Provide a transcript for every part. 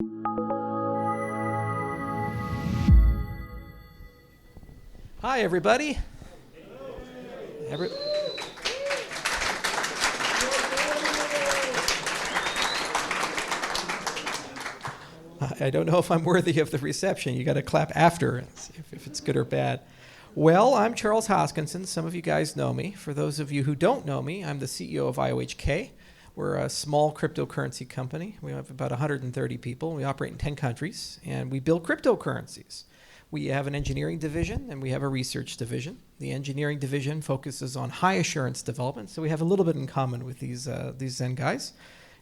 Hi, everybody. I don't know if I'm worthy of the reception. You got to clap after if it's good or bad. Well, I'm Charles Hoskinson. Some of you guys know me. For those of you who don't know me, I'm the CEO of IOHK. We're a small cryptocurrency company. We have about 130 people. We operate in 10 countries, and we build cryptocurrencies. We have an engineering division, and we have a research division. The engineering division focuses on high assurance development, so we have a little bit in common with these Zen guys.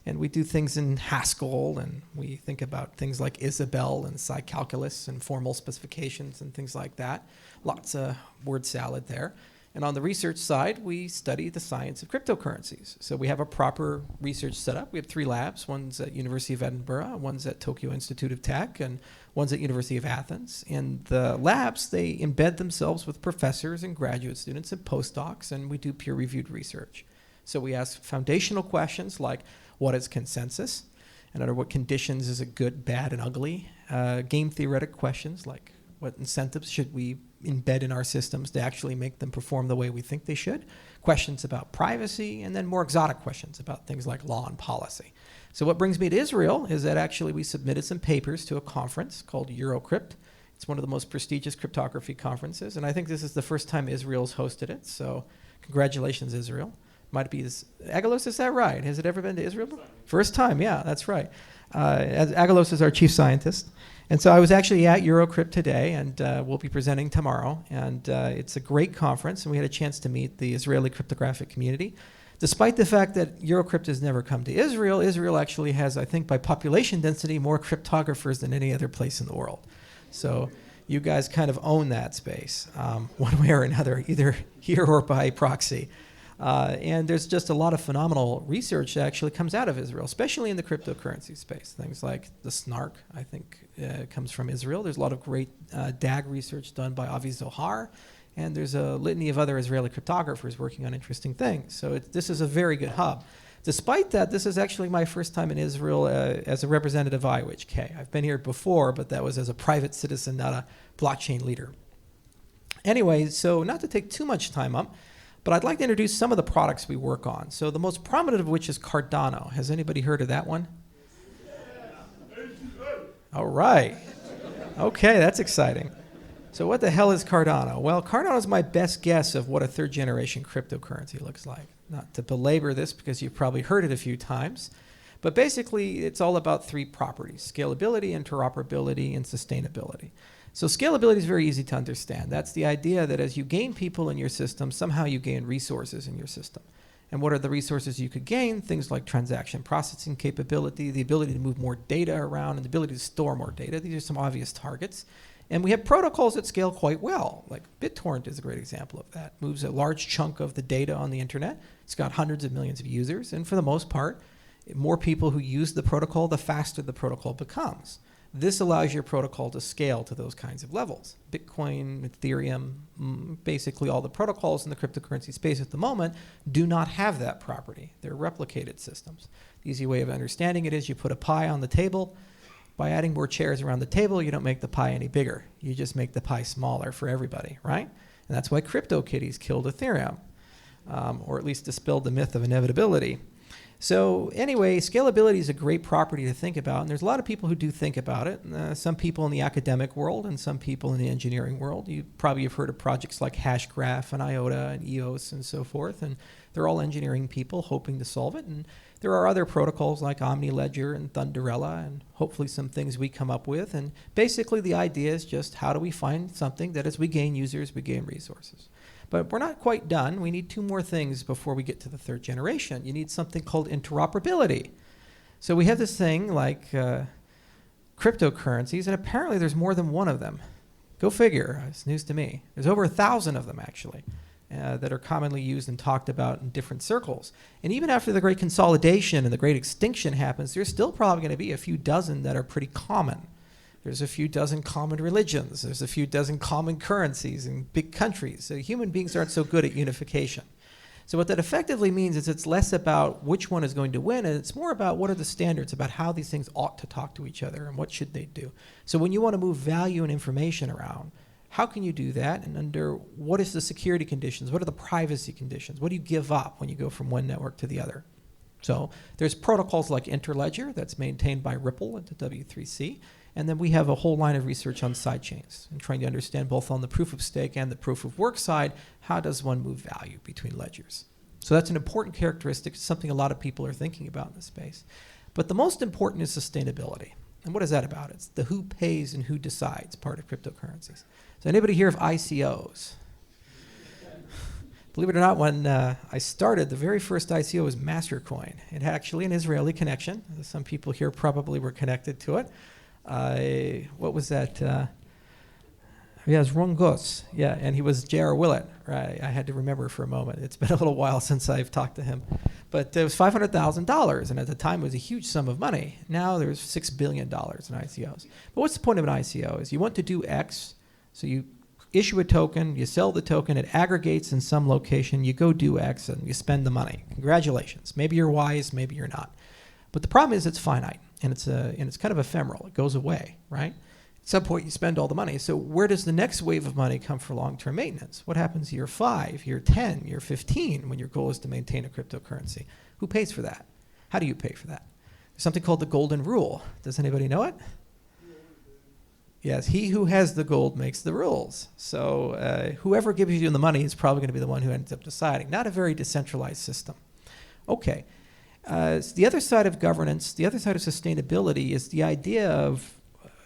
And we do things in Haskell, and we think about things like Isabelle and PsiCalculus and formal specifications and things like that. Lots of word salad there. And on the research side, we study the science of cryptocurrencies. So we have a proper research setup. We have 3 labs. One's at University of Edinburgh, one's at Tokyo Institute of Tech, and one's at University of Athens. And the labs, they embed themselves with professors and graduate students and postdocs, and we do peer-reviewed research. So we ask foundational questions like, what is consensus? And under what conditions is it good, bad, and ugly? Game theoretic questions like, what incentives should we embed in our systems to actually make them perform the way we think they should? Questions about privacy, and then more exotic questions about things like law and policy. So what brings me to Israel is that actually we submitted some papers to a conference called Eurocrypt. It's one of the most prestigious cryptography conferences, and I think this is the first time Israel's hosted it, so congratulations, Israel. Might be Agalos, is that right? Has it ever been to Israel? First time, yeah, that's right. Agalos is our chief scientist. And so I was actually at Eurocrypt today, and we'll be presenting tomorrow. And it's a great conference, and we had a chance to meet the Israeli cryptographic community. Despite the fact that Eurocrypt has never come to Israel, Israel actually has, I think, by population density, more cryptographers than any other place in the world. So you guys kind of own that space, one way or another, either here or by proxy. And there's just a lot of phenomenal research that actually comes out of Israel, especially in the cryptocurrency space. Things like the SNARK, I think, comes from Israel. There's a lot of great DAG research done by Avi Zohar, and there's a litany of other Israeli cryptographers working on interesting things. So this is a very good hub. Despite that, this is actually my first time in Israel as a representative of IOHK. I've been here before, but that was as a private citizen, not a blockchain leader. Anyway, so not to take too much time up, but I'd like to introduce some of the products we work on. So the most prominent of which is Cardano. Has anybody heard of that one? All right. Okay, that's exciting. So what the hell is Cardano? Well, Cardano is my best guess of what a third generation cryptocurrency looks like. Not to belabor this because you've probably heard it a few times, but basically it's all about 3 properties: scalability, interoperability, and sustainability. So scalability is very easy to understand. That's the idea that as you gain people in your system, somehow you gain resources in your system. And what are the resources you could gain? Things like transaction processing capability, the ability to move more data around, and the ability to store more data. These are some obvious targets. And we have protocols that scale quite well. Like BitTorrent is a great example of that. Moves a large chunk of the data on the internet. It's got hundreds of millions of users. And for the most part, more people who use the protocol, the faster the protocol becomes. This allows your protocol to scale to those kinds of levels. Bitcoin, Ethereum, basically all the protocols in the cryptocurrency space at the moment do not have that property. They're replicated systems. The easy way of understanding it is you put a pie on the table. By adding more chairs around the table, you don't make the pie any bigger. You just make the pie smaller for everybody, right? And that's why CryptoKitties killed Ethereum, or at least dispelled the myth of inevitability. So anyway, scalability is a great property to think about, and there's a lot of people who do think about it. Some people in the academic world and some people in the engineering world. You probably have heard of projects like Hashgraph and IOTA and EOS and so forth, and they're all engineering people hoping to solve it. And there are other protocols like OmniLedger and Thunderella and hopefully some things we come up with. And basically the idea is just how do we find something that as we gain users, we gain resources. But we're not quite done. We need 2 more things before we get to the 3rd generation. You need something called interoperability. So we have this thing like cryptocurrencies, and apparently there's more than one of them. Go figure. It's news to me. There's over 1,000 of them, actually, that are commonly used and talked about in different circles. And even after the great consolidation and the great extinction happens, there's still probably going to be a few dozen that are pretty common. There's a few dozen common religions. There's a few dozen common currencies in big countries. So human beings aren't so good at unification. So what that effectively means is it's less about which one is going to win, and it's more about what are the standards about how these things ought to talk to each other and what should they do. So when you want to move value and information around, how can you do that, and under what is the security conditions? What are the privacy conditions? What do you give up when you go from one network to the other? So there's protocols like Interledger that's maintained by Ripple at the W3C. And then we have a whole line of research on sidechains and trying to understand both on the proof of stake and the proof of work side, how does one move value between ledgers? So that's an important characteristic, something a lot of people are thinking about in this space. But the most important is sustainability. And what is that about? It's the who pays and who decides part of cryptocurrencies. So anybody hear of ICOs? Believe it or not, when I started, the very first ICO was Mastercoin. It had actually an Israeli connection. Some people here probably were connected to it. What was that? Yeah, it was Ron Goss. Yeah, and he was J.R. Willett. Right, I had to remember for a moment. It's been a little while since I've talked to him. But it was $500,000, and at the time it was a huge sum of money. Now there's $6 billion in ICOs. But what's the point of an ICO? Is you want to do X, so you issue a token, you sell the token, it aggregates in some location, you go do X, and you spend the money. Congratulations. Maybe you're wise, maybe you're not. But the problem is it's finite. And it's kind of ephemeral. It goes away, right? At some point, you spend all the money. So where does the next wave of money come for long-term maintenance? What happens year 5, year 10, year 15 when your goal is to maintain a cryptocurrency? Who pays for that? How do you pay for that? There's something called the golden rule. Does anybody know it? Yes, he who has the gold makes the rules. So whoever gives you the money is probably going to be the one who ends up deciding. Not a very decentralized system. Okay. So the other side of governance, the other side of sustainability is the idea of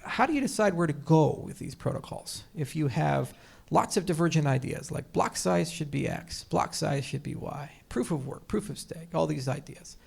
how do you decide where to go with these protocols? If you have lots of divergent ideas, like block size should be X, block size should be Y, proof of work, proof of stake, all these ideas.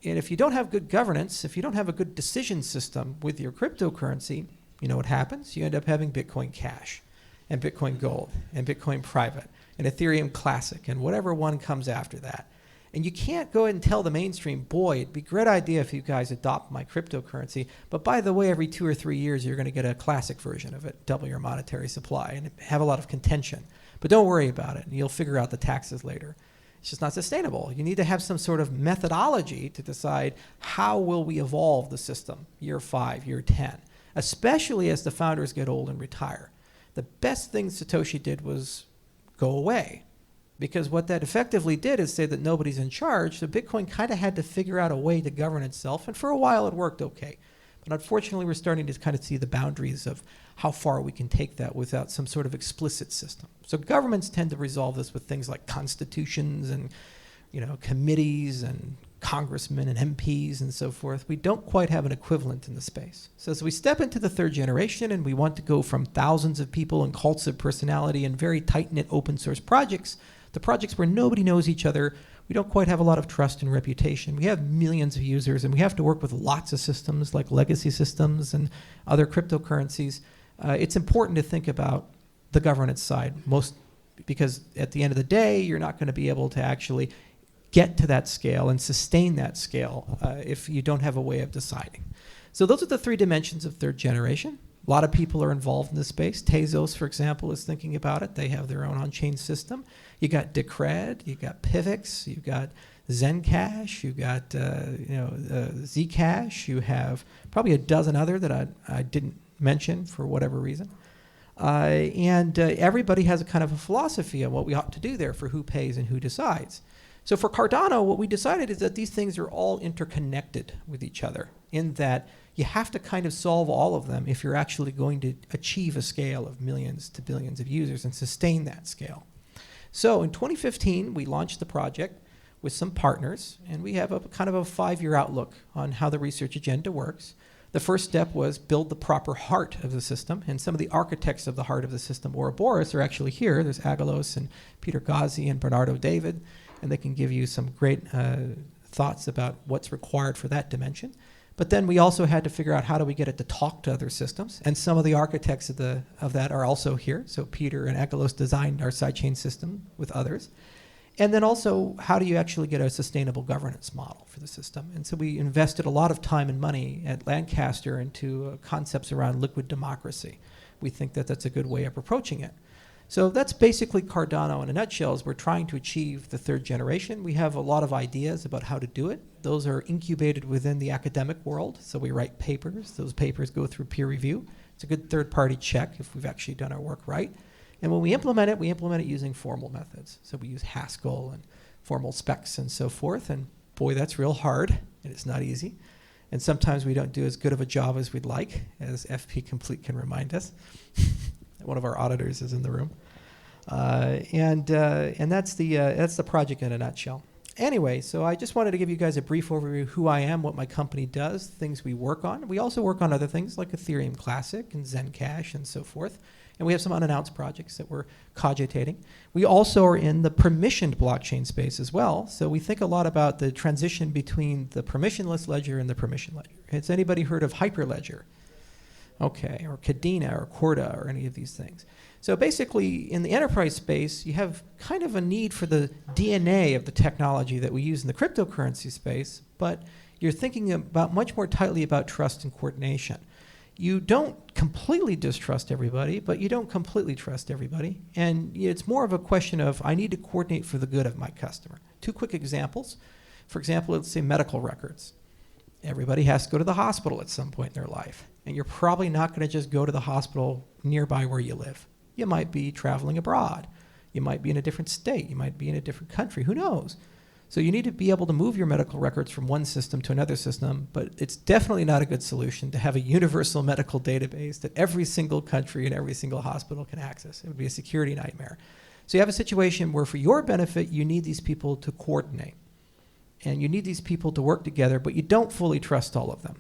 And if you don't have good governance, if you don't have a good decision system with your cryptocurrency, you know what happens? You end up having Bitcoin Cash and Bitcoin Gold and Bitcoin Private and Ethereum Classic and whatever one comes after that. And you can't go ahead and tell the mainstream, boy, it'd be a great idea if you guys adopt my cryptocurrency. But by the way, every 2 or 3 years, you're going to get a classic version of it, double your monetary supply, and have a lot of contention. But don't worry about it, and you'll figure out the taxes later. It's just not sustainable. You need to have some sort of methodology to decide how will we evolve the system year 5, year 10, especially as the founders get old and retire. The best thing Satoshi did was go away. Because what that effectively did is say that nobody's in charge, so Bitcoin kind of had to figure out a way to govern itself, and for a while it worked okay. But unfortunately, we're starting to kind of see the boundaries of how far we can take that without some sort of explicit system. So governments tend to resolve this with things like constitutions and, committees and congressmen and MPs and so forth. We don't quite have an equivalent in the space. So as we step into the third generation and we want to go from thousands of people and cults of personality and very tight-knit open source projects, the projects where nobody knows each other, we don't quite have a lot of trust and reputation. We have millions of users, and we have to work with lots of systems like legacy systems and other cryptocurrencies. It's important to think about the governance side, because at the end of the day, you're not going to be able to actually get to that scale and sustain that scale if you don't have a way of deciding. So those are the 3 dimensions of third generation. A lot of people are involved in this space. Tezos, for example, is thinking about it. They have their own on-chain system. You got Decred, you got Pivx, you got Zencash, you got Zcash. You have probably a dozen other that I didn't mention for whatever reason. And everybody has a kind of a philosophy on what we ought to do there for who pays and who decides. So for Cardano, what we decided is that these things are all interconnected with each other, in that you have to kind of solve all of them if you're actually going to achieve a scale of millions to billions of users and sustain that scale. So in 2015, we launched the project with some partners, and we have a kind of a 5-year outlook on how the research agenda works. The first step was build the proper heart of the system, and some of the architects of the heart of the system, Ouroboros, are actually here. There's Agalos and Peter Ghazi and Bernardo David, and they can give you some great thoughts about what's required for that dimension. But then we also had to figure out how do we get it to talk to other systems, and some of the architects of that are also here. So Peter and Agalos designed our sidechain system with others. And then also, how do you actually get a sustainable governance model for the system? And so we invested a lot of time and money at Lancaster into concepts around liquid democracy. We think that that's a good way of approaching it. So that's basically Cardano in a nutshell. Is we're trying to achieve the third generation. We have a lot of ideas about how to do it. Those are incubated within the academic world. So we write papers. Those papers go through peer review. It's a good third-party check if we've actually done our work right. And when we implement it using formal methods. So we use Haskell and formal specs and so forth. And boy, that's real hard, and it's not easy. And sometimes we don't do as good of a job as we'd like, as FP Complete can remind us. One of our auditors is in the room. And that's the project in a nutshell. Anyway, so I just wanted to give you guys a brief overview of who I am, what my company does, things we work on. We also work on other things like Ethereum Classic and Zencash and so forth. And we have some unannounced projects that we're cogitating. We also are in the permissioned blockchain space as well. So we think a lot about the transition between the permissionless ledger and the permission ledger. Has anybody heard of Hyperledger? Okay, or Kadena or Corda or any of these things. So basically, in the enterprise space, you have kind of a need for the DNA of the technology that we use in the cryptocurrency space, but you're thinking about much more tightly about trust and coordination. You don't completely distrust everybody, but you don't completely trust everybody. And it's more of a question of, I need to coordinate for the good of my customer. Two quick examples. For example, let's say medical records. Everybody has to go to the hospital at some point in their life. And you're probably not going to just go to the hospital nearby where you live. You might be traveling abroad. You might be in a different state. You might be in a different country. Who knows? So you need to be able to move your medical records from one system to another system, but it's definitely not a good solution to have a universal medical database that every single country and every single hospital can access. It would be a security nightmare. So you have a situation where for your benefit, you need these people to coordinate. And you need these people to work together, but you don't fully trust all of them.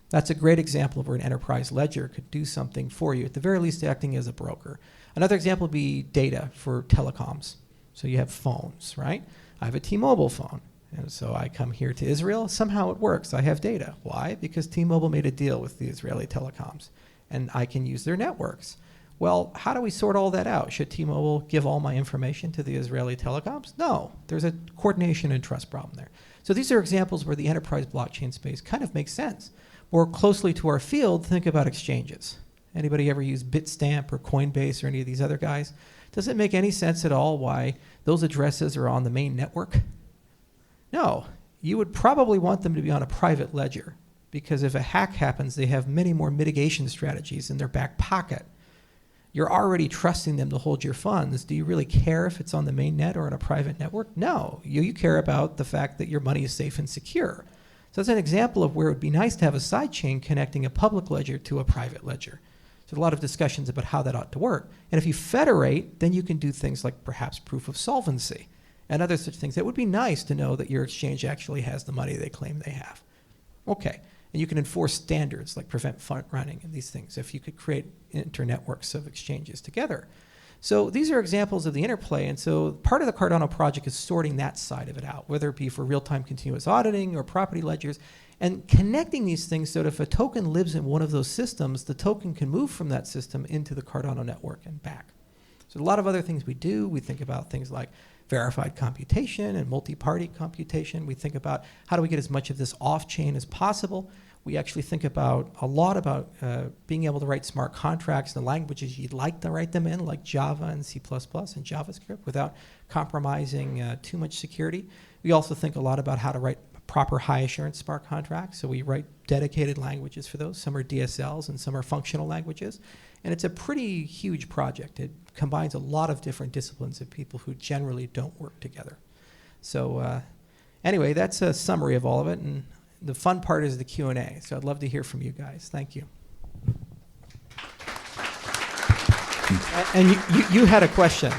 That's a great example of where an enterprise ledger could do something for you, at the very least acting as a broker. Another example would be data for telecoms. So you have phones, right? I have a T-Mobile phone, and so I come here to Israel. Somehow it works. I have data. Why? Because T-Mobile made a deal with the Israeli telecoms, and I can use their networks. Well, how do we sort all that out? Should T-Mobile give all my information to the Israeli telecoms? No. There's a coordination and trust problem there. So these are examples where the enterprise blockchain space kind of makes sense. More closely to our field, think about exchanges. Anybody ever use Bitstamp or Coinbase or any of these other guys? Does it make any sense at all why those addresses are on the main network? No. You would probably want them to be on a private ledger, because if a hack happens, they have many more mitigation strategies in their back pocket. You're already trusting them to hold your funds. Do you really care if it's on the main net or on a private network? No. You care about the fact that your money is safe and secure. So that's an example of where it would be nice to have a sidechain connecting a public ledger to a private ledger. So a lot of discussions about how that ought to work. And if you federate, then you can do things like perhaps proof of solvency and other such things. It would be nice to know that your exchange actually has the money they claim they have. Okay. And you can enforce standards like prevent front running and these things if you could create internetworks of exchanges together. So these are examples of the interplay. And so part of the Cardano project is sorting that side of it out, whether it be for real-time continuous auditing or property ledgers, and connecting these things so that if a token lives in one of those systems, the token can move from that system into the Cardano network and back. So a lot of other things we do. We think about things like verified computation and multi-party computation. We think about how do we get as much of this off-chain as possible. We actually think about a lot about being able to write smart contracts in the languages you'd like to write them in, like Java and C++ and JavaScript, without compromising too much security. We also think a lot about how to write proper high-assurance smart contracts. So we write dedicated languages for those. Some are DSLs and some are functional languages. And it's a pretty huge project. It combines a lot of different disciplines of people who generally don't work together. So anyway, that's a summary of all of it. And the fun part is the Q&A. So I'd love to hear from you guys. Thank you. And you had a question.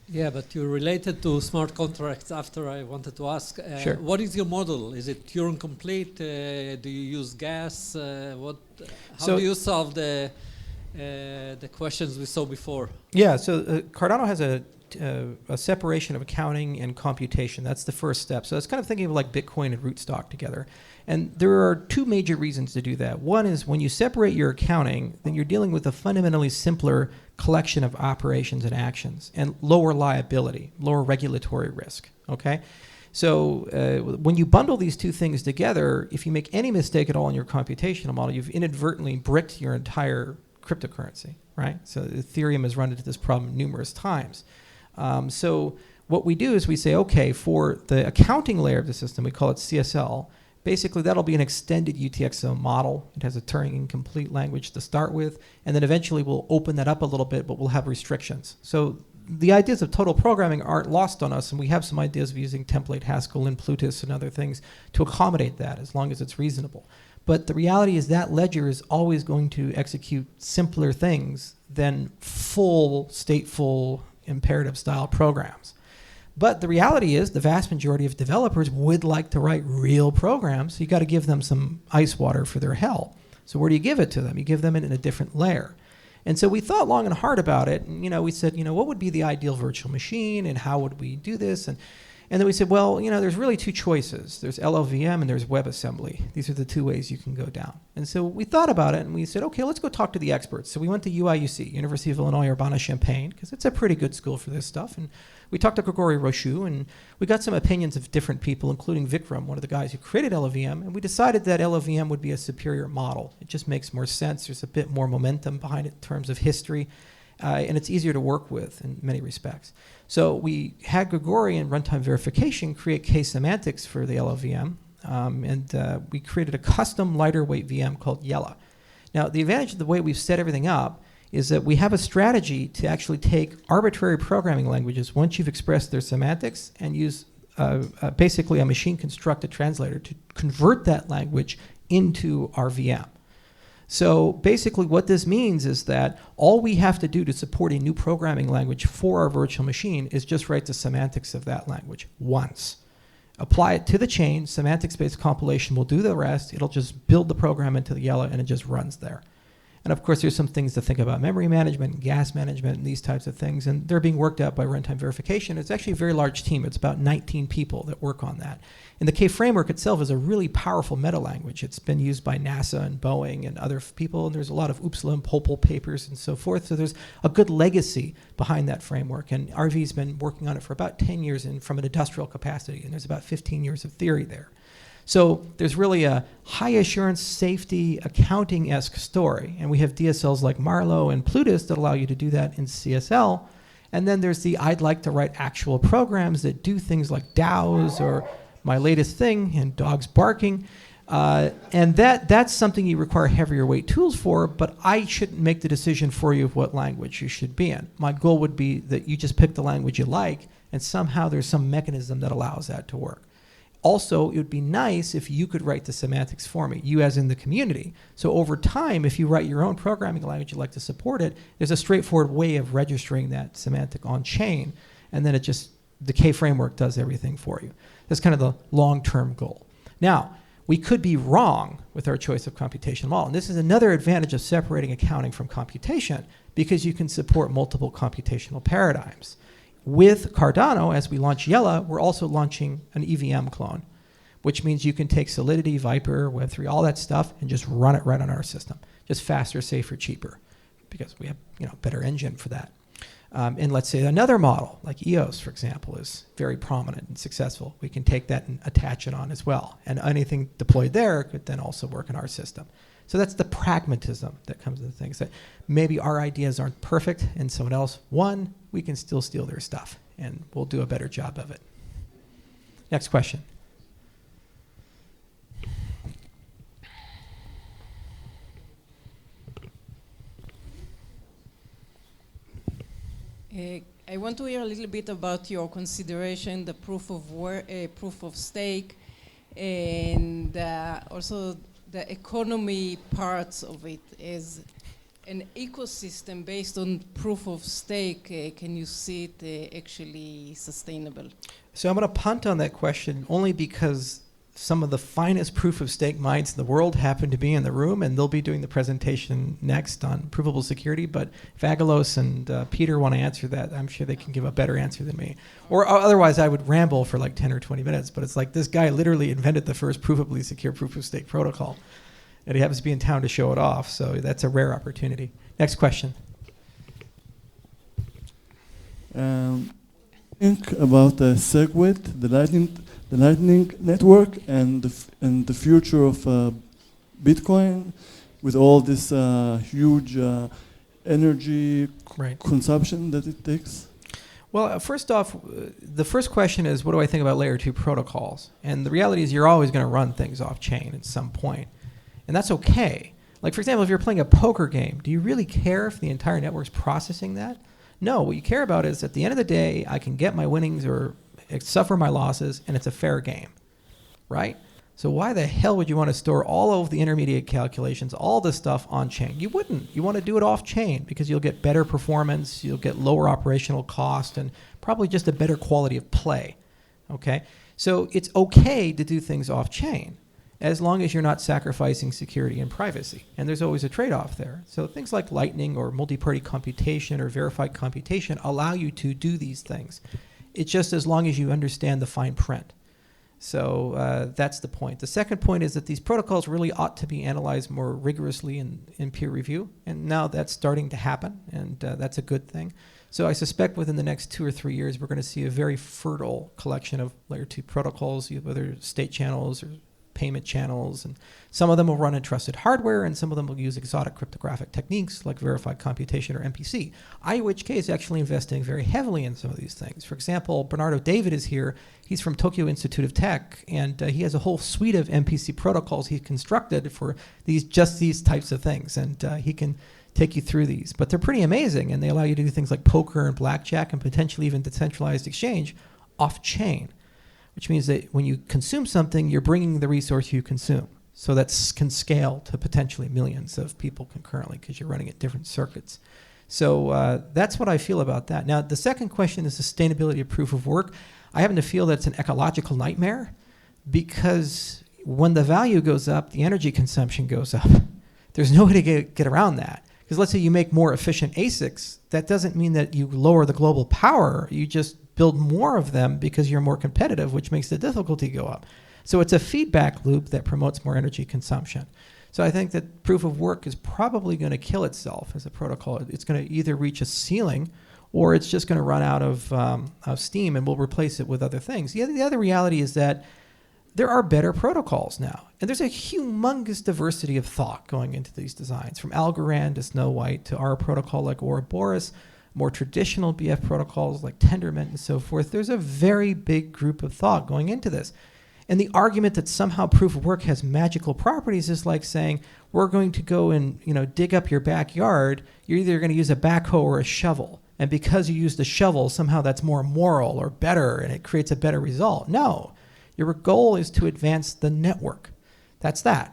Yeah, but you related to smart contracts after I wanted to ask. Sure. What is your model? Is it Turing complete? Do you use gas? How do you solve the questions we saw before? Yeah, so Cardano has a separation of accounting and computation. That's the first step. So it's kind of thinking of like Bitcoin and Rootstock together. And there are two major reasons to do that. One is when you separate your accounting, then you're dealing with a fundamentally simpler collection of operations and actions and lower liability, lower regulatory risk, okay? So when you bundle these two things together, if you make any mistake at all in your computational model, you've inadvertently bricked your entire cryptocurrency, right? So Ethereum has run into this problem numerous times. So what we do is we say, okay, for the accounting layer of the system, we call it CSL. Basically, that'll be an extended UTXO model. It has a Turing complete language to start with, and then eventually we'll open that up a little bit, but we'll have restrictions. So the ideas of total programming aren't lost on us, and we have some ideas of using template Haskell and Plutus and other things to accommodate that as long as it's reasonable. But the reality is that ledger is always going to execute simpler things than full stateful imperative style programs. But the reality is the vast majority of developers would like to write real programs, so you got to give them some ice water for their hell. So where do you give it to them? You give them it in a different layer. And so we thought long and hard about it, and we said, what would be the ideal virtual machine, and how would we do this? And then we said, well, there's really two choices. There's LLVM and there's WebAssembly. These are the two ways you can go down. And so we thought about it, and we said, okay, let's go talk to the experts. So we went to UIUC, University of Illinois Urbana-Champaign, because it's a pretty good school for this stuff. And we talked to Grigory Rochu, and we got some opinions of different people, including Vikram, one of the guys who created LLVM, and we decided that LLVM would be a superior model. It just makes more sense. There's a bit more momentum behind it in terms of history, and it's easier to work with in many respects. So we had Grigory in runtime verification create K-semantics for the LLVM, and we created a custom lighter weight VM called Yella. Now, the advantage of the way we've set everything up is that we have a strategy to actually take arbitrary programming languages once you've expressed their semantics and use basically a machine-constructed translator to convert that language into our VM. So basically what this means is that all we have to do to support a new programming language for our virtual machine is just write the semantics of that language once. Apply it to the chain, semantics-based compilation will do the rest, it'll just build the program into the Yella and it just runs there. And of course, there's some things to think about, memory management, gas management, and these types of things. And they're being worked out by runtime verification. It's actually a very large team. It's about 19 people that work on that. And the K framework itself is a really powerful meta language. It's been used by NASA and Boeing and other people. And there's a lot of Uppsala and Popel papers and so forth. So there's a good legacy behind that framework. And RV's been working on it for about 10 years and from an industrial capacity. And there's about 15 years of theory there. So there's really a high assurance safety accounting-esque story. And we have DSLs like Marlowe and Plutus that allow you to do that in CSL. And then there's the I'd like to write actual programs that do things like DAOs or my latest thing and dogs barking. And that's something you require heavier weight tools for, but I shouldn't make the decision for you of what language you should be in. My goal would be that you just pick the language you like, and somehow there's some mechanism that allows that to work. Also, it would be nice if you could write the semantics for me, you as in the community. So over time, if you write your own programming language you'd like to support it, there's a straightforward way of registering that semantic on chain, and then the K framework does everything for you. That's kind of the long-term goal. Now, we could be wrong with our choice of computation model. And this is another advantage of separating accounting from computation, because you can support multiple computational paradigms. With Cardano, as we launch Yella, we're also launching an EVM clone, which means you can take Solidity, Viper, Web3, all that stuff, and just run it right on our system. Just faster, safer, cheaper, because we have better engine for that. And let's say another model, like EOS, for example, is very prominent and successful. We can take that and attach it on as well. And anything deployed there could then also work in our system. So that's the pragmatism that comes into things, that maybe our ideas aren't perfect and someone else won, we can still steal their stuff, and we'll do a better job of it. Next question. I want to hear a little bit about your consideration, the proof of stake, and also the economy parts of it. As an ecosystem based on proof of stake, can you see it actually sustainable? So I'm going to punt on that question only because some of the finest proof of stake minds in the world happen to be in the room, and they'll be doing the presentation next on provable security. But if Agalos and Peter want to answer that, I'm sure they can give a better answer than me. Or otherwise, I would ramble for like 10 or 20 minutes. But it's like this guy literally invented the first provably secure proof of stake protocol, and he happens to be in town to show it off. So that's a rare opportunity. Next question. Think about SegWit, the Lightning Network, and the future of Bitcoin. with all this huge energy Right. consumption that it takes? Well, first off, the first question is, what do I think about layer 2 protocols? And the reality is you're always going to run things off chain at some point. And that's okay. Like, for example, if you're playing a poker game, do you really care if the entire network's processing that? No, what you care about is at the end of the day, I can get my winnings or suffer my losses, and it's a fair game, right? So why the hell would you want to store all of the intermediate calculations, all this stuff on chain? You wouldn't. You want to do it off chain because you'll get better performance, you'll get lower operational cost, and probably just a better quality of play, okay? So it's okay to do things off chain as long as you're not sacrificing security and privacy. And there's always a trade-off there. So things like Lightning or multi-party computation or verified computation allow you to do these things. It's just as long as you understand the fine print. So that's the point. The second point is that these protocols really ought to be analyzed more rigorously in peer review. And now that's starting to happen, and that's a good thing. So I suspect within the next 2 or 3 years, we're going to see a very fertile collection of layer 2 protocols, whether state channels or payment channels, and some of them will run in trusted hardware, and some of them will use exotic cryptographic techniques like verified computation or MPC. IOHK is actually investing very heavily in some of these things. For example, Bernardo David is here. He's from Tokyo Institute of Tech, and he has a whole suite of MPC protocols he constructed for just these types of things, and he can take you through these. But they're pretty amazing, and they allow you to do things like poker and blackjack and potentially even decentralized exchange off-chain, which means that when you consume something, you're bringing the resource you consume. So that can scale to potentially millions of people concurrently because you're running at different circuits. So that's what I feel about that. Now, the second question is sustainability of proof of work. I happen to feel that it's an ecological nightmare because when the value goes up, the energy consumption goes up. There's no way to get around that. Because let's say you make more efficient ASICs, that doesn't mean that you lower the global power. You just build more of them because you're more competitive, which makes the difficulty go up. So it's a feedback loop that promotes more energy consumption. So I think that proof of work is probably going to kill itself as a protocol. It's going to either reach a ceiling or it's just going to run out of steam and we'll replace it with other things. The other reality is that there are better protocols now. And there's a humongous diversity of thought going into these designs, from Algorand to Snow White to our protocol like Ouroboros, more traditional BF protocols like Tendermint and so forth. There's a very big group of thought going into this. And the argument that somehow proof of work has magical properties is like saying, we're going to go and dig up your backyard. You're either going to use a backhoe or a shovel. And because you use the shovel, somehow that's more moral or better and it creates a better result. No, your goal is to advance the network. That's that.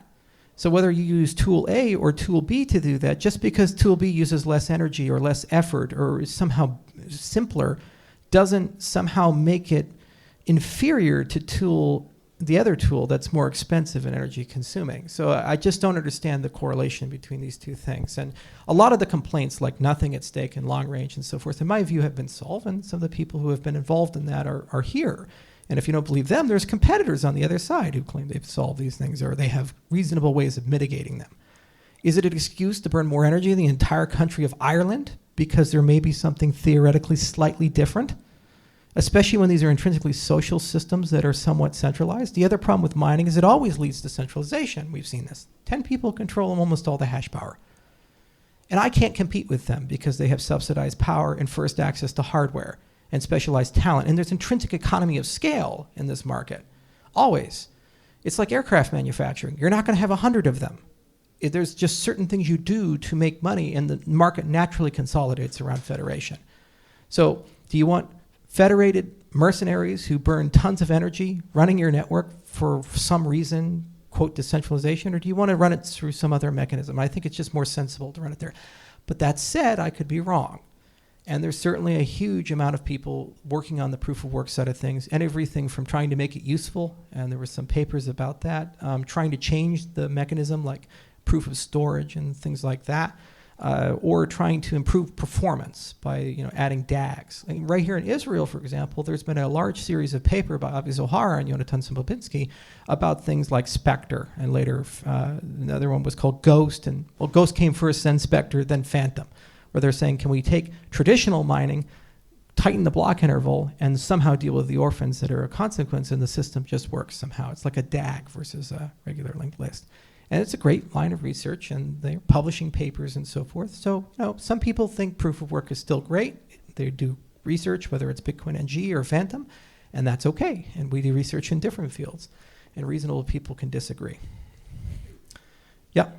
So whether you use tool A or tool B to do that, just because tool B uses less energy or less effort or is somehow simpler, doesn't somehow make it inferior to the other tool that's more expensive and energy consuming. So I just don't understand the correlation between these two things. And a lot of the complaints like nothing at stake and long range and so forth, in my view, have been solved, and some of the people who have been involved in that are here. And if you don't believe them, there's competitors on the other side who claim they've solved these things or they have reasonable ways of mitigating them. Is it an excuse to burn more energy in the entire country of Ireland because there may be something theoretically slightly different? Especially when these are intrinsically social systems that are somewhat centralized. The other problem with mining is it always leads to centralization. We've seen this. 10 people control almost all the hash power. And I can't compete with them because they have subsidized power and first access to hardware and specialized talent. And there's intrinsic economy of scale in this market. Always. It's like aircraft manufacturing. You're not going to have 100 of them. There's just certain things you do to make money, and the market naturally consolidates around federation. So do you want federated mercenaries who burn tons of energy running your network for some reason, quote, decentralization, or do you want to run it through some other mechanism? I think it's just more sensible to run it there. But that said, I could be wrong. And there's certainly a huge amount of people working on the proof of work side of things, and everything from trying to make it useful, and there were some papers about that, trying to change the mechanism like proof of storage and things like that, or trying to improve performance by adding DAGs. I mean, right here in Israel, for example, there's been a large series of paper by Avi Zohar and Yonatan Simplepinsky about things like Spectre, and later another one was called Ghost, and Ghost came first, then Spectre, then Phantom, where they're saying, can we take traditional mining, tighten the block interval, and somehow deal with the orphans that are a consequence, and the system just works somehow. It's like a DAG versus a regular linked list. And it's a great line of research, and they're publishing papers and so forth. So, some people think proof of work is still great. They do research, whether it's Bitcoin NG or Phantom, and that's okay. And we do research in different fields, and reasonable people can disagree. Yeah.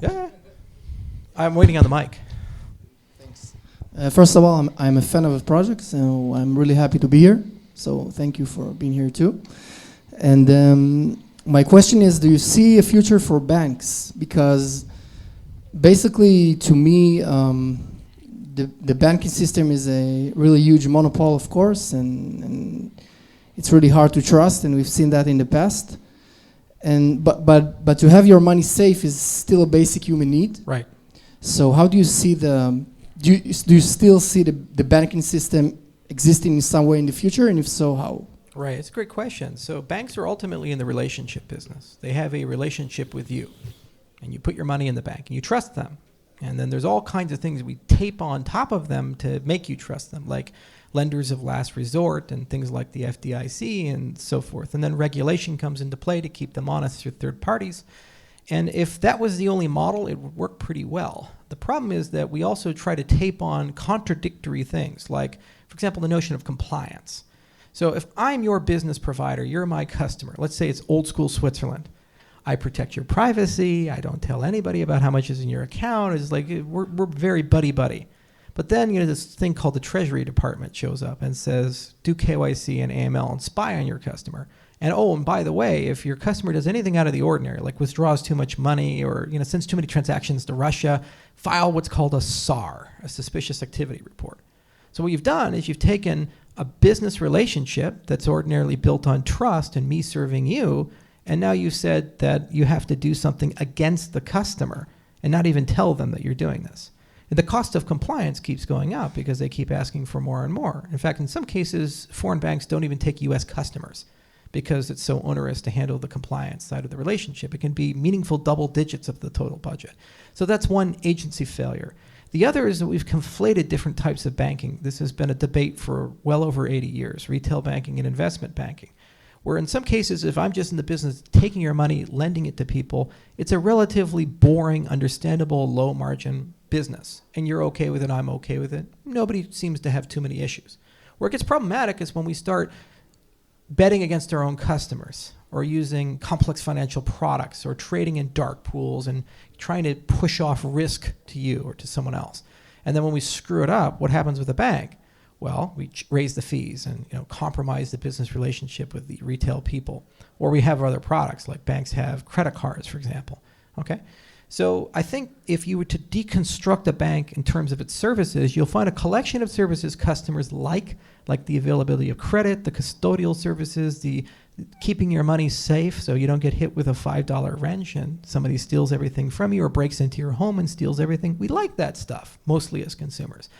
Yeah. I'm waiting on the mic. Thanks. First of all, I'm a fan of the project, so I'm really happy to be here. So thank you for being here too. And my question is, do you see a future for banks? Because basically, to me, the banking system is a really huge monopoly, of course, and it's really hard to trust, and we've seen that in the past. And but to have your money safe is still a basic human need. Right. So how do you see do you still see the banking system existing in some way in the future, and if so, how? Right, it's a great question. So banks are ultimately in the relationship business. They have a relationship with you, and you put your money in the bank, and you trust them. And then there's all kinds of things we tape on top of them to make you trust them, like lenders of last resort and things like the FDIC and so forth. And then regulation comes into play to keep them honest through third parties. And if that was the only model, it would work pretty well. The problem is that we also try to tape on contradictory things, like, for example, the notion of compliance. So if I'm your business provider, you're my customer, let's say it's old school Switzerland. I protect your privacy. I don't tell anybody about how much is in your account. It's like we're very buddy-buddy. But then this thing called the Treasury Department shows up and says, do KYC and AML and spy on your customer. And by the way, if your customer does anything out of the ordinary, like withdraws too much money or sends too many transactions to Russia, file what's called a SAR, a suspicious activity report. So what you've done is you've taken a business relationship that's ordinarily built on trust and me serving you, and now you said that you have to do something against the customer and not even tell them that you're doing this. And the cost of compliance keeps going up because they keep asking for more and more. In fact, in some cases, foreign banks don't even take U.S. customers because it's so onerous to handle the compliance side of the relationship. It can be meaningful double digits of the total budget. So that's one agency failure. The other is that we've conflated different types of banking. This has been a debate for well over 80 years, retail banking and investment banking, where in some cases, if I'm just in the business taking your money, lending it to people, it's a relatively boring, understandable, low-margin business. And you're okay with it, I'm okay with it. Nobody seems to have too many issues. Where it gets problematic is when we start betting against our own customers or using complex financial products or trading in dark pools and trying to push off risk to you or to someone else. And then when we screw it up, what happens with a bank? Well, we raise the fees and compromise the business relationship with the retail people. Or we have other products, like banks have credit cards, for example. Okay? So I think if you were to deconstruct a bank in terms of its services, you'll find a collection of services customers like the availability of credit, the custodial services, the keeping your money safe so you don't get hit with a $5 wrench and somebody steals everything from you or breaks into your home and steals everything. We like that stuff, mostly as consumers.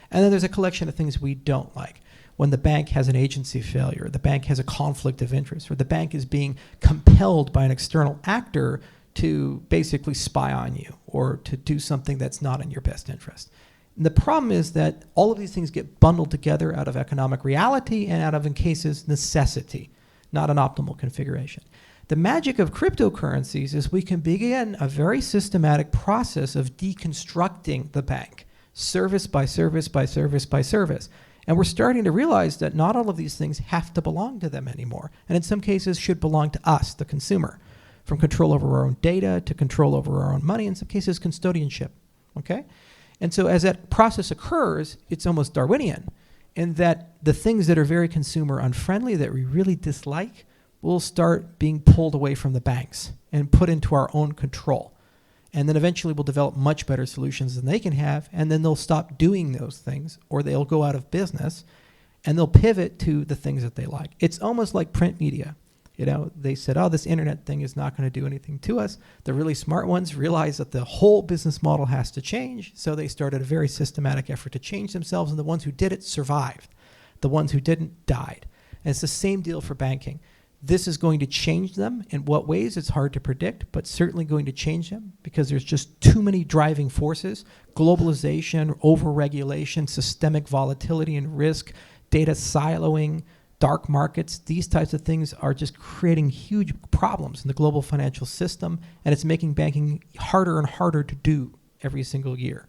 And then there's a collection of things we don't like. When the bank has an agency failure, the bank has a conflict of interest, or the bank is being compelled by an external actor to basically spy on you or to do something that's not in your best interest. And the problem is that all of these things get bundled together out of economic reality and out of, in cases, necessity, not an optimal configuration. The magic of cryptocurrencies is we can begin a very systematic process of deconstructing the bank, service by service by service by service. And we're starting to realize that not all of these things have to belong to them anymore, and in some cases should belong to us, the consumer, from control over our own data to control over our own money, in some cases custodianship, okay? And so as that process occurs, it's almost Darwinian, in that the things that are very consumer unfriendly that we really dislike will start being pulled away from the banks and put into our own control. And then eventually we'll develop much better solutions than they can have, and then they'll stop doing those things, or they'll go out of business, and they'll pivot to the things that they like. It's almost like print media. They said, this internet thing is not going to do anything to us. The really smart ones realized that the whole business model has to change, so they started a very systematic effort to change themselves, and the ones who did it survived. The ones who didn't died. And it's the same deal for banking. This is going to change them. In what ways, it's hard to predict, but certainly going to change them because there's just too many driving forces: globalization, overregulation, systemic volatility and risk, data siloing, dark markets, these types of things are just creating huge problems in the global financial system, and it's making banking harder and harder to do every single year.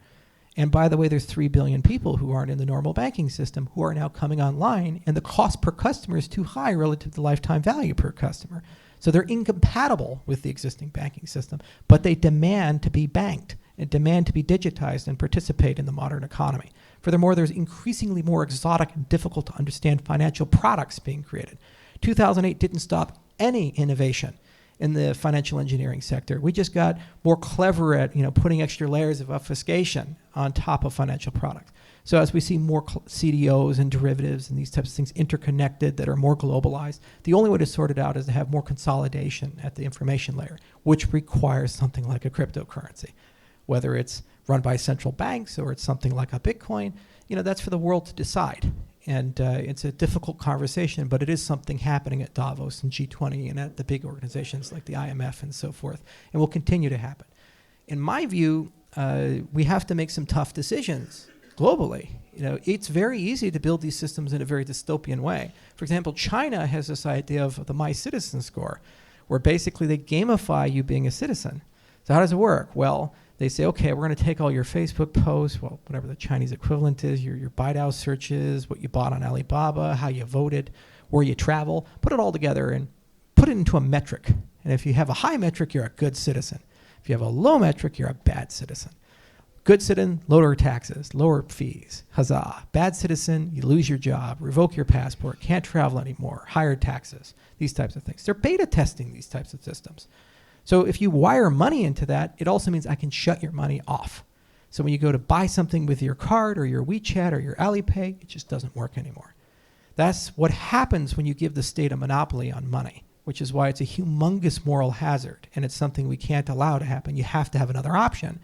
And by the way, there's 3 billion people who aren't in the normal banking system who are now coming online, and the cost per customer is too high relative to the lifetime value per customer. So they're incompatible with the existing banking system, but they demand to be banked and demand to be digitized and participate in the modern economy. Furthermore, there's increasingly more exotic and difficult to understand financial products being created. 2008 didn't stop any innovation in the financial engineering sector. We just got more clever at putting extra layers of obfuscation on top of financial products. So as we see more CDOs and derivatives and these types of things interconnected that are more globalized, the only way to sort it out is to have more consolidation at the information layer, which requires something like a cryptocurrency. Whether it's run by central banks or it's something like a Bitcoin, that's for the world to decide. And it's a difficult conversation, but it is something happening at Davos and G20 and at the big organizations like the IMF and so forth, and will continue to happen. In my view, we have to make some tough decisions globally. It's very easy to build these systems in a very dystopian way. For example, China has this idea of the My Citizen score, where basically they gamify you being a citizen. So how does it work? Well, they say, okay, we're going to take all your Facebook posts, well, whatever the Chinese equivalent is, your Baidu searches, what you bought on Alibaba, how you voted, where you travel, put it all together and put it into a metric. And if you have a high metric, you're a good citizen. If you have a low metric, you're a bad citizen. Good citizen, lower taxes, lower fees, huzzah. Bad citizen, you lose your job, revoke your passport, can't travel anymore, higher taxes, these types of things. They're beta testing these types of systems. So if you wire money into that, it also means I can shut your money off. So when you go to buy something with your card or your WeChat or your Alipay, it just doesn't work anymore. That's what happens when you give the state a monopoly on money, which is why it's a humongous moral hazard, and it's something we can't allow to happen. You have to have another option.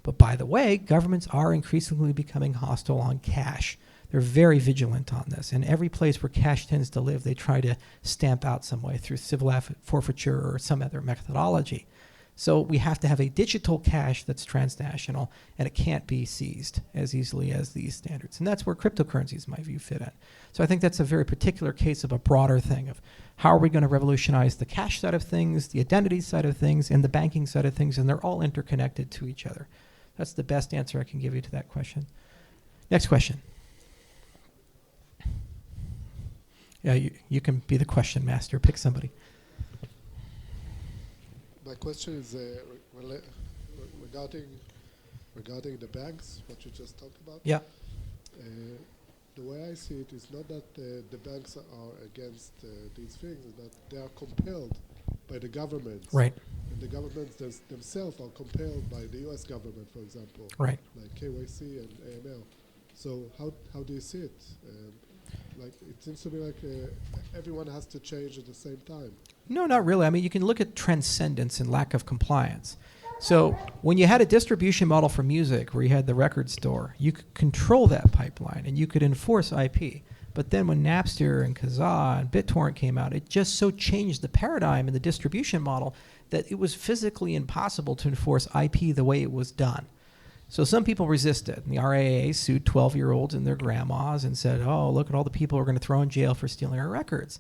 But by the way, governments are increasingly becoming hostile on cash. They're very vigilant on this. And every place where cash tends to live, they try to stamp out some way through civil forfeiture or some other methodology. So we have to have a digital cash that's transnational, and it can't be seized as easily as these standards. And that's where cryptocurrencies, in my view, fit in. So I think that's a very particular case of a broader thing of how are we going to revolutionize the cash side of things, the identity side of things, and the banking side of things, and they're all interconnected to each other. That's the best answer I can give you to that question. Next question. Yeah, you can be the question master. Pick somebody. My question is regarding the banks, what you just talked about. Yeah. The way I see it is not that the banks are against these things, that they are compelled by the governments. Right. And the governments themselves are compelled by the U.S. government, for example. Right. Like KYC and AML. So how do you see it? Like it seems to me like everyone has to change at the same time. No, not really. I mean, you can look at transcendence and lack of compliance. So when you had a distribution model for music where you had the record store, you could control that pipeline and you could enforce IP. But then when Napster and Kazaa and BitTorrent came out, it just so changed the paradigm in the distribution model that it was physically impossible to enforce IP the way it was done. So some people resisted, and the RIAA sued 12-year-olds and their grandmas and said, oh, look at all the people we're going to throw in jail for stealing our records.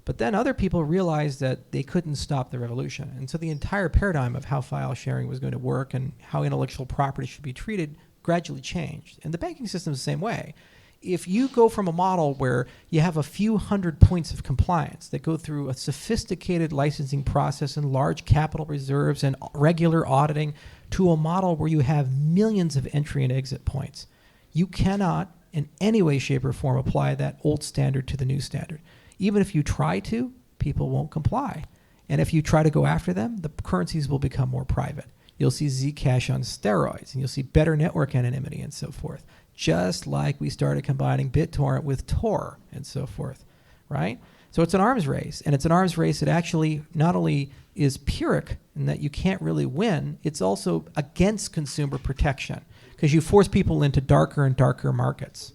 But then other people realized that they couldn't stop the revolution. And so the entire paradigm of how file sharing was going to work and how intellectual property should be treated gradually changed. And the banking system is the same way. If you go from a model where you have a few hundred points of compliance that go through a sophisticated licensing process and large capital reserves and regular auditing to a model where you have millions of entry and exit points, you cannot in any way, shape, or form apply that old standard to the new standard. Even if you try to, people won't comply. And if you try to go after them, the currencies will become more private. You'll see Zcash on steroids, and you'll see better network anonymity and so forth. Just like we started combining BitTorrent with Tor and so forth, right? So it's an arms race, and it's an arms race that actually not only is Pyrrhic in that you can't really win, it's also against consumer protection because you force people into darker and darker markets.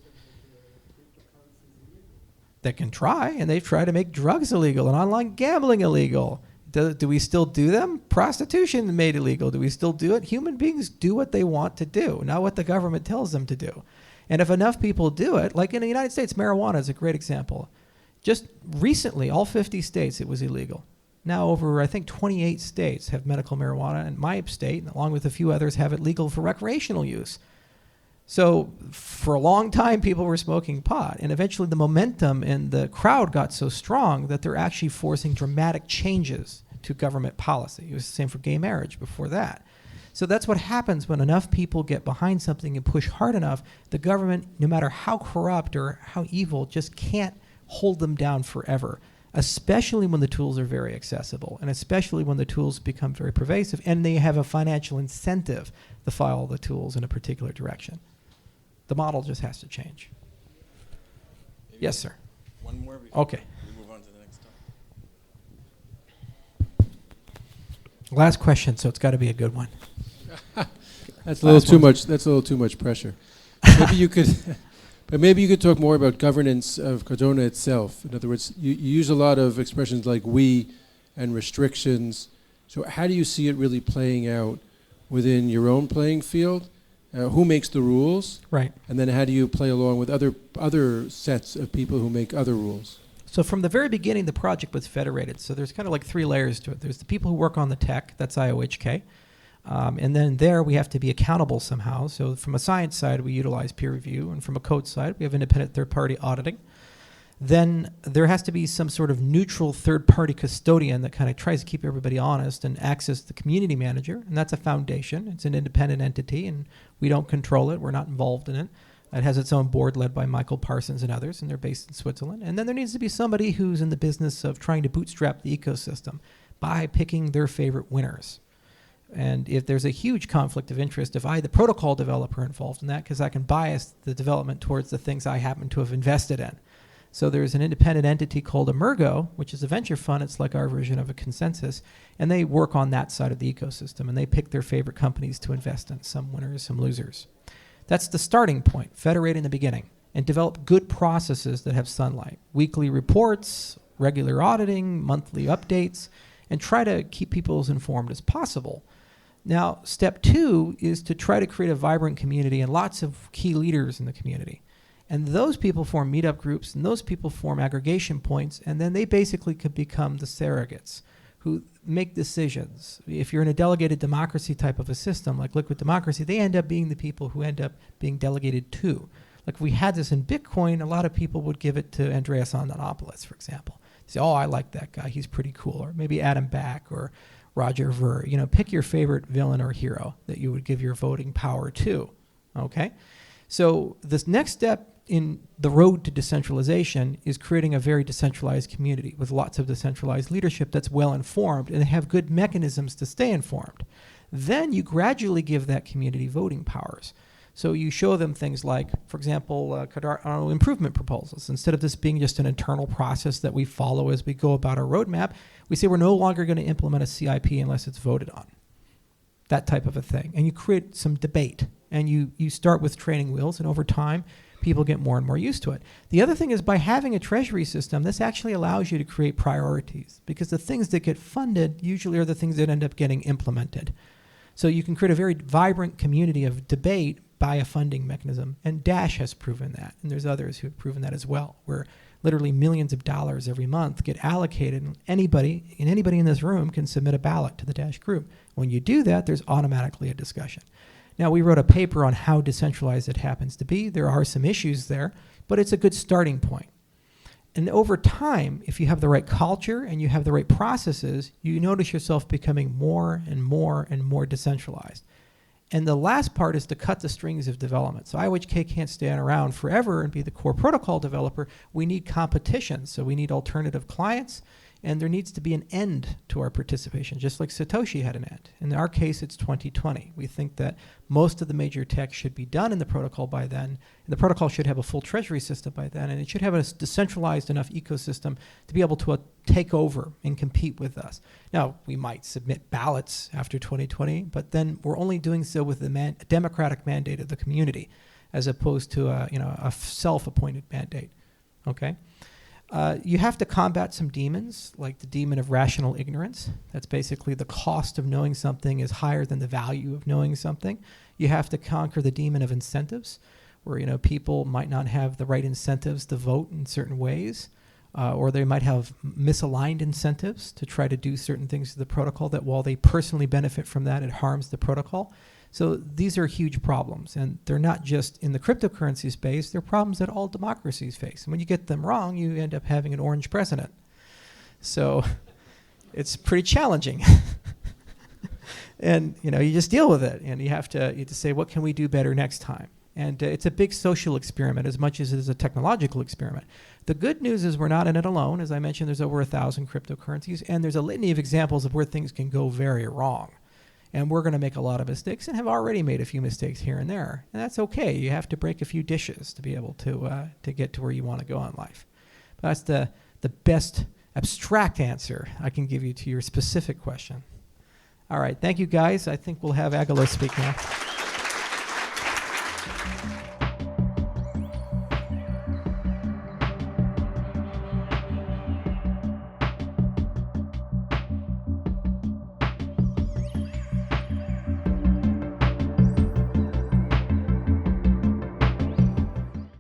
They can try, and they've tried to make drugs illegal and online gambling illegal. Do we still do them? Prostitution made illegal. Do we still do it? Human beings do what they want to do, not what the government tells them to do. And if enough people do it, like in the United States, marijuana is a great example. Just recently, all 50 states, it was illegal. Now over, I think, 28 states have medical marijuana, and my state, along with a few others, have it legal for recreational use. So for a long time, people were smoking pot, and eventually the momentum and the crowd got so strong that they're actually forcing dramatic changes to government policy. It was the same for gay marriage before that. So that's what happens when enough people get behind something and push hard enough. The government, no matter how corrupt or how evil, just can't hold them down forever, especially when the tools are very accessible, and especially when the tools become very pervasive and they have a financial incentive to follow the tools in a particular direction. The model just has to change. Yes, sir. One more before Okay. we move on to the next topic. Last question, so it's got to be a good one. That's a little too much. That's a little too much pressure. Maybe you could, but maybe you could talk more about governance of Cardona itself. In other words, you use a lot of expressions like "we" and restrictions. So how do you see it really playing out within your own playing field? Who makes the rules? Right. And then how do you play along with other sets of people who make other rules? So from the very beginning, the project was federated. So there's kind of like 3 layers to it. There's the people who work on the tech, that's IOHK. And then there we have to be accountable somehow. So from a science side, we utilize peer review. And from a code side, we have independent third-party auditing. Then there has to be some sort of neutral third-party custodian that kind of tries to keep everybody honest and acts as the community manager. And that's a foundation. It's an independent entity, and we don't control it. We're not involved in it. It has its own board led by Michael Parsons and others, and they're based in Switzerland. And then there needs to be somebody who's in the business of trying to bootstrap the ecosystem by picking their favorite winners. And if there's a huge conflict of interest, if I, the protocol developer, involved in that, because I can bias the development towards the things I happen to have invested in. So there's an independent entity called Emergo, which is a venture fund. It's like our version of a consensus. And they work on that side of the ecosystem, and they pick their favorite companies to invest in, some winners, some losers. That's the starting point, federate in the beginning, and develop good processes that have sunlight. Weekly reports, regular auditing, monthly updates, and try to keep people as informed as possible. Now, step 2 is to try to create a vibrant community and lots of key leaders in the community. And those people form meetup groups, and those people form aggregation points, and then they basically could become the surrogates who make decisions. If you're in a delegated democracy type of a system, like liquid democracy, they end up being the people who end up being delegated to. Like if we had this in Bitcoin, a lot of people would give it to Andreas Antonopoulos, for example. Say, oh, I like that guy, he's pretty cool. Or maybe Adam Back or Roger Ver. You know, pick your favorite villain or hero that you would give your voting power to, okay? So this next step in the road to decentralization is creating a very decentralized community with lots of decentralized leadership that's well informed and have good mechanisms to stay informed. Then you gradually give that community voting powers. So you show them things like, for example, Cardano improvement proposals. Instead of this being just an internal process that we follow as we go about our roadmap, we say we're no longer going to implement a CIP unless it's voted on. That type of a thing. And you create some debate. And you start with training wheels, and over time, people get more and more used to it. The other thing is by having a treasury system, this actually allows you to create priorities, because the things that get funded usually are the things that end up getting implemented. So you can create a very vibrant community of debate by a funding mechanism, and Dash has proven that, and there's others who have proven that as well, where literally millions of dollars every month get allocated, and anybody in this room can submit a ballot to the Dash group. When you do that, there's automatically a discussion. Now, we wrote a paper on how decentralized it happens to be. There are some issues there, but it's a good starting point. And over time, if you have the right culture and you have the right processes, you notice yourself becoming more and more and more decentralized. And the last part is to cut the strings of development. So IOHK can't stand around forever and be the core protocol developer. We need competition, so we need alternative clients. And there needs to be an end to our participation, just like Satoshi had an end. In our case, it's 2020. We think that most of the major tech should be done in the protocol by then, and the protocol should have a full treasury system by then, and it should have a decentralized enough ecosystem to be able to take over and compete with us. Now, we might submit ballots after 2020, but then we're only doing so with the democratic mandate of the community, as opposed to a self-appointed mandate, okay? You have to combat some demons, like the demon of rational ignorance. That's basically the cost of knowing something is higher than the value of knowing something. You have to conquer the demon of incentives, where people might not have the right incentives to vote in certain ways. or they might have misaligned incentives to try to do certain things to the protocol that while they personally benefit from that, it harms the protocol. So these are huge problems, and they're not just in the cryptocurrency space, they're problems that all democracies face. And when you get them wrong, you end up having an orange president. So it's pretty challenging. And you just deal with it, and you have to say, what can we do better next time? And it's a big social experiment as much as it is a technological experiment. The good news is we're not in it alone. As I mentioned, there's over 1,000 cryptocurrencies, and there's a litany of examples of where things can go very wrong. And we're going to make a lot of mistakes and have already made a few mistakes here and there. And that's okay. You have to break a few dishes to be able to get to where you want to go in life. But that's the best abstract answer I can give you to your specific question. All right. Thank you, guys. I think we'll have Agalo speak now.